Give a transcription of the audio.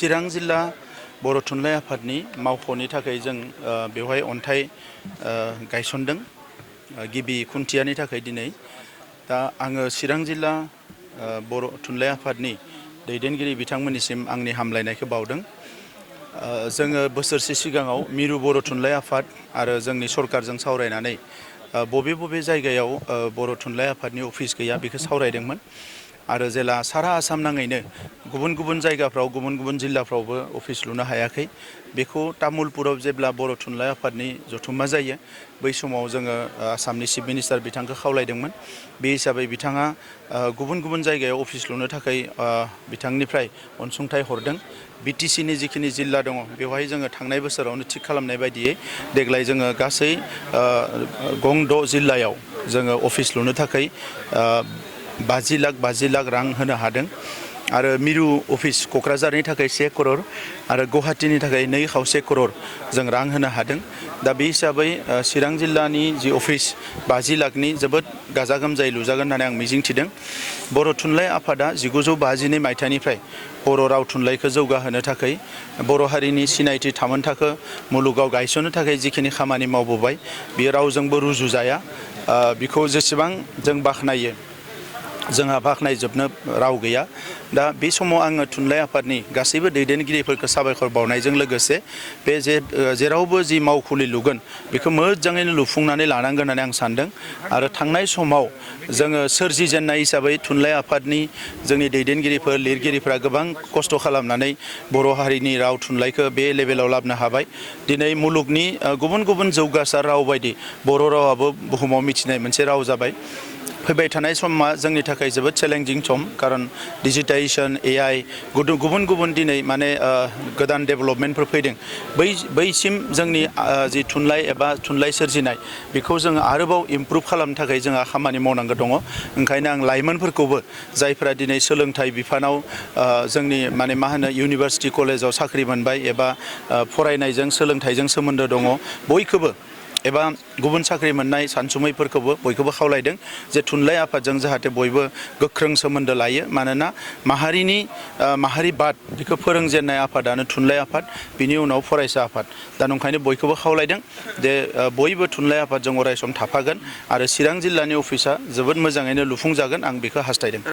चिरां जिल्ला बर' थुनलाइ आफादनि मावख'नि थाखाय जों बेवहाय अन्थाइ गायसनदों गिबि खुन्थियानि थाखाय दिनै दा आङो चिरां जिल्ला बर' थुनलाइ आफादनि दैदेनगिरि बिथांमोननिसिम आंनि हामलायनायखौ बावदों। जोङो बोसोरसे सिगाङाव मिरु बर' थुनलाइ आफाद आरो जोंनि सरकारजों सावरायनानै बबे बबे जायगायाव बर' थुनलाइ आफादनि अफिस गैया बेखौ सावरायदोंमोन आरो जेला सारा आसाम नाङैनो गुबुन गुबुन जायगाफ्राव गुबुन गुबुन जिल्लाफ्रावबो अफिस लुनो हायाखै बेखौ तामुलपुराव जेब्ला बर' थुनलाइ आफादनि जथुम्मा जायो बै समाव जोङो आसामनि चिफ मिनिस्टार बिथांखौ खावलायदोंमोन। बे हिसाबै बिथाङा गुबुन गुबुन जायगायाव अफिस लुनो थाखाय बिथांनिफ्राय अनसुंथाइ हरदों। बिटिसिनि जिखिनि जिल्ला दङ बेवहाय जोङो थांनाय बोसोरावनो थिग खालामनाय बायदियै देग्लाय जोङो गासै गं 6 जिल्लायाव जोङो अफिस लुनो थाखाय 50 लाख रां होनो हादों आरो मिरु अफिस क'क्राझारनि थाखाय 1 करोड़ आरो गुवाहाटीनि थाखाय 2.5 करोड़ जों रां होनो हादों। दा बे हिसाबै चिरां जिल्लानि जि अफिस 50 लाखनि जोबोद गाजा गोमजायै लुजागोन होननानै आं मिजिंथिदों। बर' थुनलाइ आफादा 1952 मायथाइनिफ्राय बर' राव थुनलाइखौ जौगाहोनो थाखाय बर' हारिनि सिनायथि थामोनथाखो मुलुगाव गायसननो थाखाय जिखिनि खामानि मावबोबाय बेयो रावजोंबो रुजुजाया। बिखौ जेसेबां जों बाख्नायो जोंहा बाख्नायजोबनो राव गैया। दा बे समाव आङो थुनलाइ आफादनि गासैबो दैदेनगिरिफोरखौ साबायखर बावनायजों लोगोसे बे जेरावबो जि मावखुलि लुगोन बेखौ मोजाङैनो लुफुंनानै लानांगोन होननानै आं सानदों आरो थांनाय समाव जोङो सोरजिजेननाय हिसाबै थुनलाइ आफादनि जोंनि दैदेनगिरिफोर लिरगिरिफोरा गोबां खस्थ' खालामनानै बर' हारिनि राव थुनलाइखौ बे लेभेलाव लाबोनो हाबाय। दिनै मुलुगनि गुबुन गुबुन जौगासार राव बायदि बर' रावाबो बुहुमाव मिथिनाय मोनसे राव जाबाय। फैबाय थानाय समा जोंनि थाखाय जोबोद चेलेन्जिं सम खारन डिजिटाइजेसन AI गुबुन गुबुन दिनै माने गोदान डेभेलपमेन्टफोर फैदों। बैसिम जोंनि जि थुनलाइ एबा थुनलाइ सोरजिनाय बेखौ जोङो आरोबाव इमप्रुभ खालामनो थाखाय जोंहा खामानि मावनांगौ दङ। ओंखायनो आं लाइमोनफोरखौबो जायफ्रा दिनै सोलोंथाइ बिफानाव जोंनि माने मा होनो इउनिभारसिटि कलेजाव साख्रि मोनबाय एबा फरायनायजों सोलोंथाइजों सोमोन्दो दङ बयखौबो एबा गुबुन साख्रि मोननाय सानसुमैफोरखौबो बयखौबो खावलायदों जे थुनलाइ आफादजों जाहाथे बयबो गोख्रों सोमोन्दो लायो। मानोना माहारिबाद बेखौ फोरोंजेननाय आफादानो थुनलाइ आफाद बिनि उनाव फरायसा आफाद। दा नंखायनो बयखौबो खावलायदों जे बयबो थुनलाइ आफादजों अरायसम थाफागोन आरो चिरां जिल्लानि अफिसा जोबोद मोजाङैनो लुफुंजागोन आं बेखौ हास्थायदों।